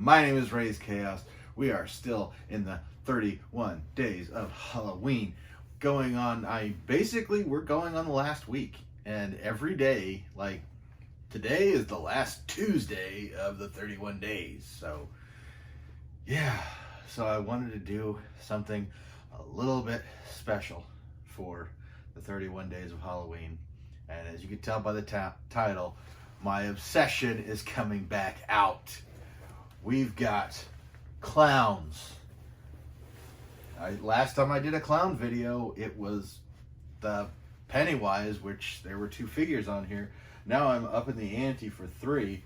My name is Raze Chaos. We are still in the 31 days of Halloween. Going on, we're going on the last week. And every day, like today is the last Tuesday of the 31 days. So, yeah. So I wanted to do something a little bit special for the 31 days of Halloween. And as you can tell by the title, my obsession is coming back out. We've got Klowns. Last time I did a clown video, it was the Pennywise, which there were 2 figures on here. Now I'm up in the ante for 3.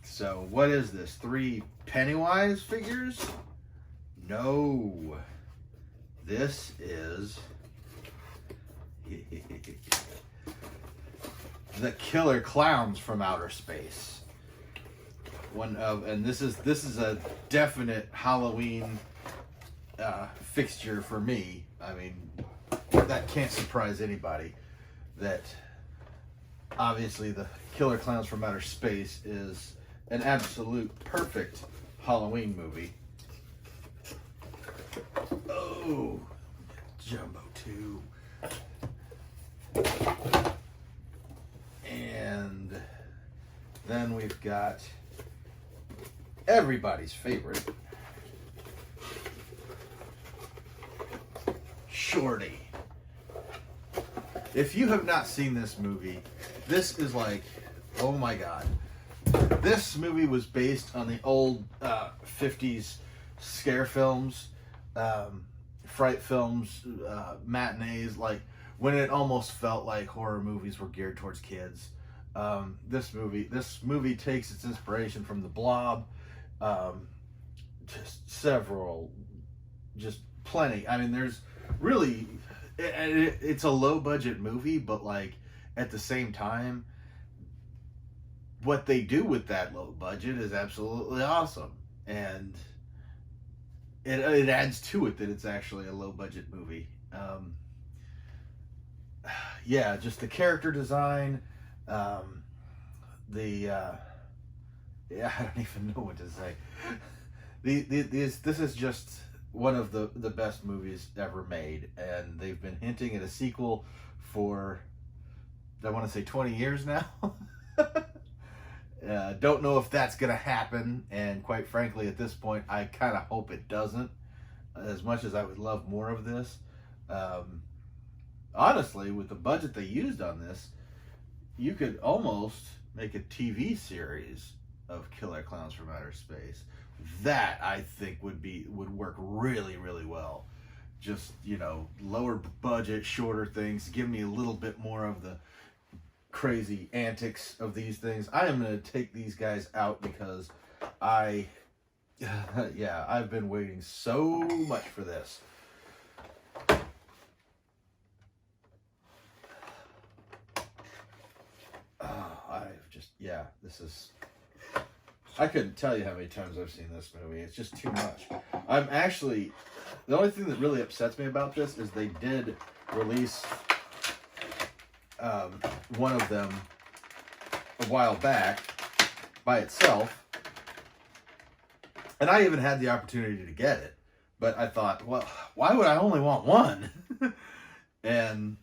So what is this? 3 Pennywise figures? No. This is the Killer Klowns from outer space. This is a definite Halloween fixture for me. I mean, that can't surprise anybody. That obviously the Killer Klowns from Outer Space is an absolute perfect Halloween movie. Oh, Jumbo 2. And then we've got everybody's favorite, Shorty. If you have not seen this movie, this is like, oh my god. This movie was based on the old 50s scare films, fright films, matinees, like when it almost felt like horror movies were geared towards kids. This movie takes its inspiration from The Blob, just plenty. I mean, there's really, it's a low budget movie, but like at the same time, what they do with that low budget is absolutely awesome, and it adds to it that it's actually a low budget movie. Yeah, just the character design, yeah, I don't even know what to say. This is just one of the best movies ever made, and they've been hinting at a sequel for, I want to say 20 years now. Don't know if that's gonna happen, and quite frankly at this point I kind of hope it doesn't, as much as I would love more of this. Honestly, with the budget they used on this, you could almost make a TV series of Killer Klowns from Outer Space. That I think would work really, really well. Just, you know, lower budget, shorter things, give me a little bit more of the crazy antics of these things. I am going to take these guys out because yeah, I've been waiting so much for this. This is, I couldn't tell you how many times I've seen this movie. It's just too much. The only thing that really upsets me about this is they did release one of them a while back by itself, and I even had the opportunity to get it, but I thought, well, why would I only want one? And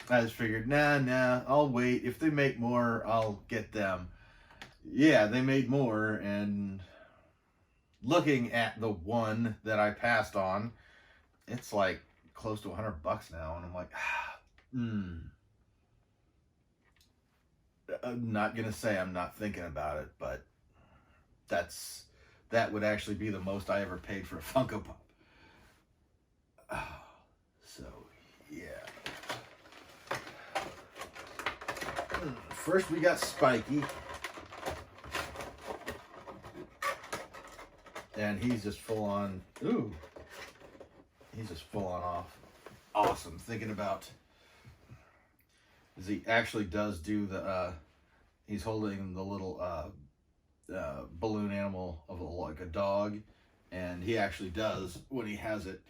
I just figured, nah, I'll wait. If they make more, I'll get them. Yeah, they made more, and looking at the one that I passed on, it's like close to $100 now, and I'm like, I'm not gonna say I'm not thinking about it, but that would actually be the most I ever paid for a Funko Pop. So yeah. First we got Spiky. And he's just full on, he's just full on off. Awesome. Thinking about, he actually does do the, he's holding the little balloon animal of like a dog. And he actually does, when he has it,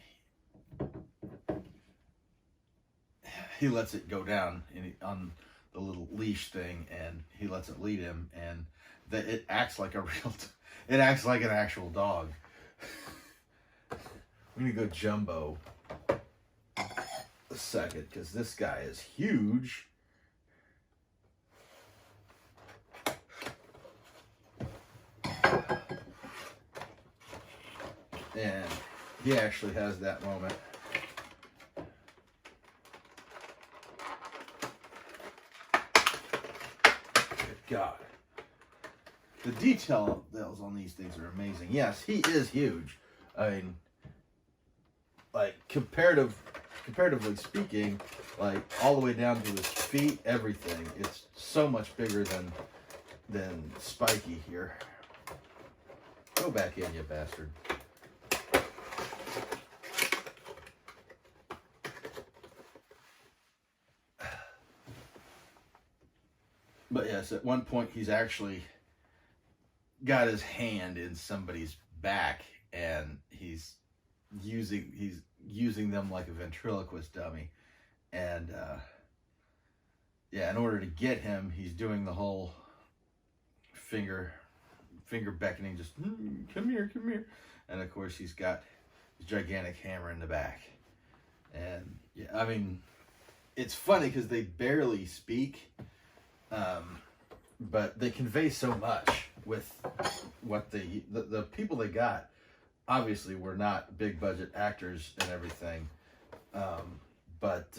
he lets it go down on little leash thing, and he lets it lead him, and that it acts like a real, it acts like an actual dog. We're gonna go jumbo a second because this guy is huge. And he actually has that moment. Good God. The details on these things are amazing. Yes, he is huge. I mean, like, comparatively speaking, like, all the way down to his feet, everything. It's so much bigger than Spiky here. Go back in, you bastard. But yes, at one point he's actually got his hand in somebody's back, and he's using them like a ventriloquist dummy. And yeah, in order to get him, he's doing the whole finger beckoning, just come here, and of course he's got his gigantic hammer in the back. And yeah, I mean, it's funny because they barely speak, but they convey so much with what the people they got. Obviously, were not big budget actors and everything, but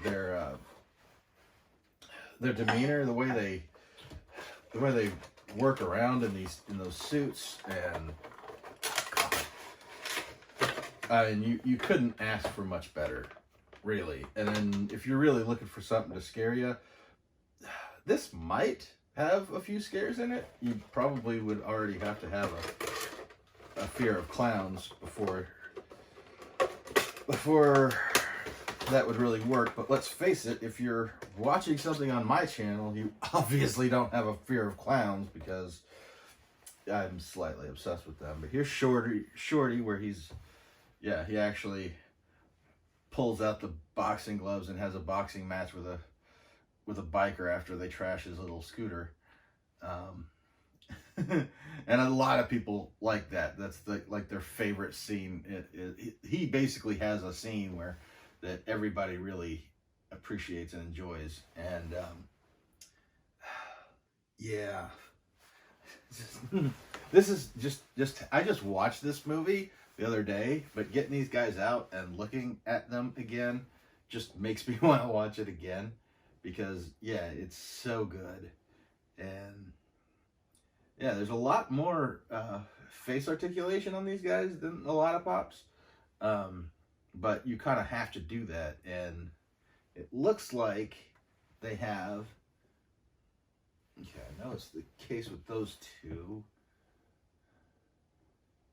their demeanor, the way they work around in those suits, and I mean, you couldn't ask for much better, really. And then if you're really looking for something to scare you, this might have a few scares in it. You probably would already have to have a fear of clowns before that would really work. But let's face it, if you're watching something on my channel, you obviously don't have a fear of clowns, because I'm slightly obsessed with them. But here's Shorty, where he actually pulls out the boxing gloves and has a boxing match with a biker after they trash his little scooter. And a lot of people like that. That's their favorite scene. He basically has a scene that everybody really appreciates and enjoys. And yeah, this is just I just watched this movie the other day, but getting these guys out and looking at them again just makes me want to watch it again, because yeah, it's so good. And yeah, there's a lot more face articulation on these guys than a lot of pops, but you kind of have to do that. And it looks like they have, okay, I know it's the case with those two.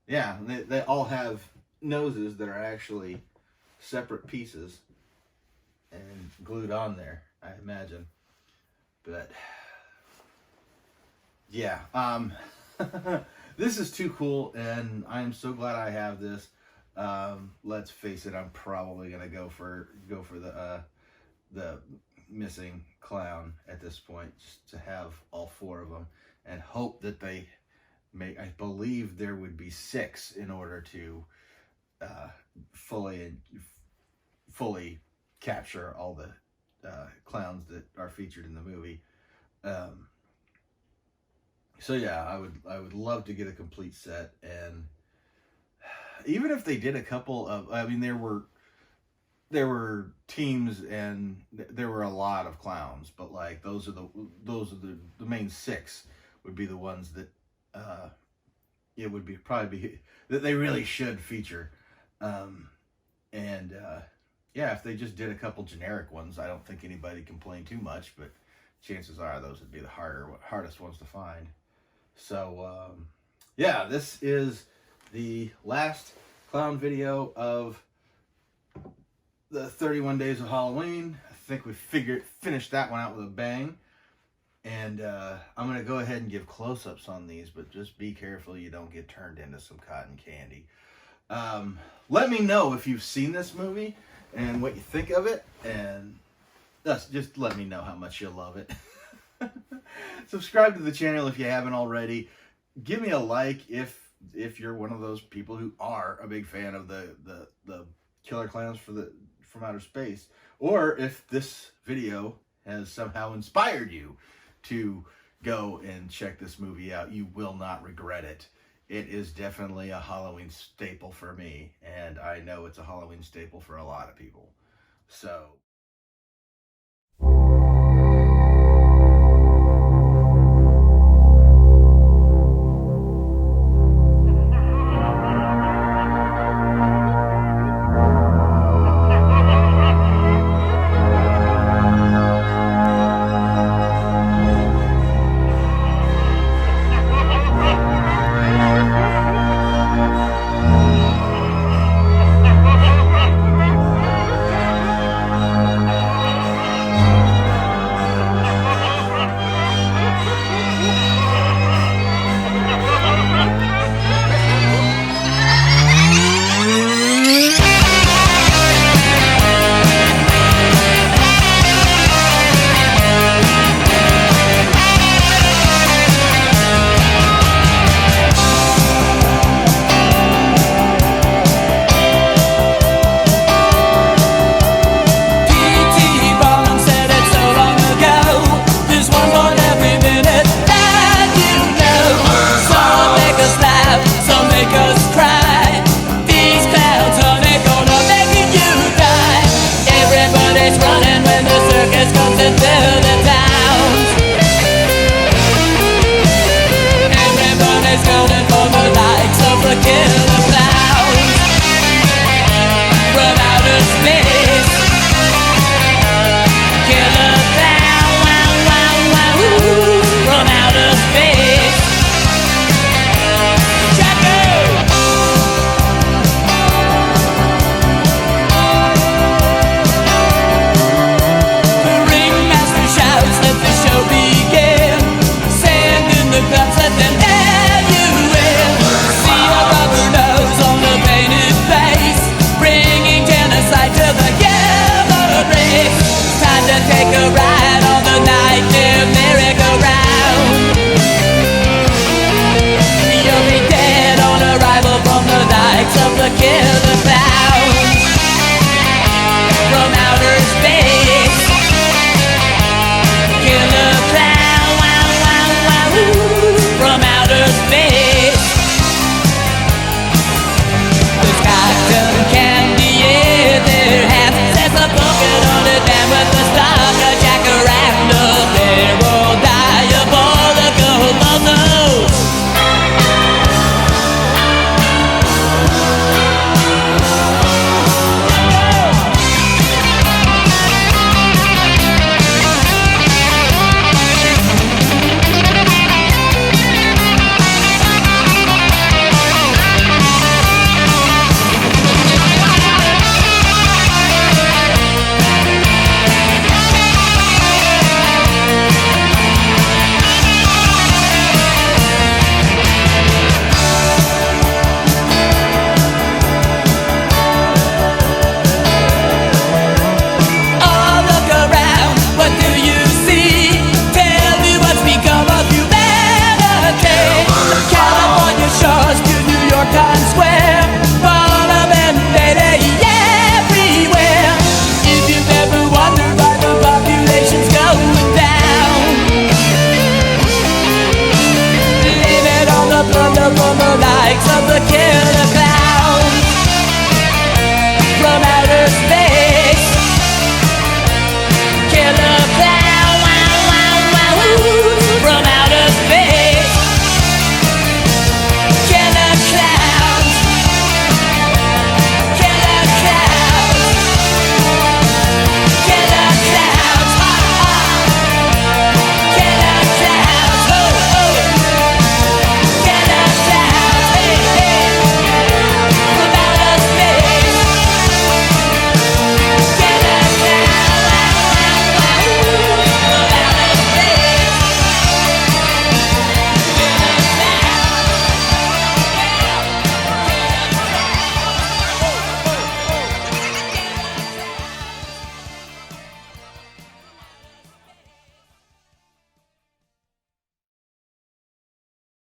Yeah, they all have noses that are actually separate pieces and glued on there, I imagine. But yeah, this is too cool, and I'm so glad I have this. Let's face it, I'm probably gonna go for the missing clown at this point, just to have all four of them, and hope that they make. I believe there would be 6 in order to fully capture all the clowns that are featured in the movie. So yeah, I would love to get a complete set. And even if they did a couple of, I mean, there were teams and there were a lot of clowns, but like those are the main 6 would be the ones that it would be probably that they really should feature. Yeah, if they just did a couple generic ones, I don't think anybody complained too much, but chances are those would be the hardest ones to find. So yeah, this is the last clown video of the 31 Days of Halloween. I think we finished that one out with a bang. And I'm going to go ahead and give close-ups on these, but just be careful you don't get turned into some cotton candy. Let me know if you've seen this movie and what you think of it. And Just let me know how much you love it. Subscribe to the channel if you haven't already. Give me a like if you're one of those people who are a big fan of the killer clowns from outer space, or if this video has somehow inspired you to go and check this movie out. You will not regret it. It is definitely a Halloween staple for me, and I know it's a Halloween staple for a lot of people. So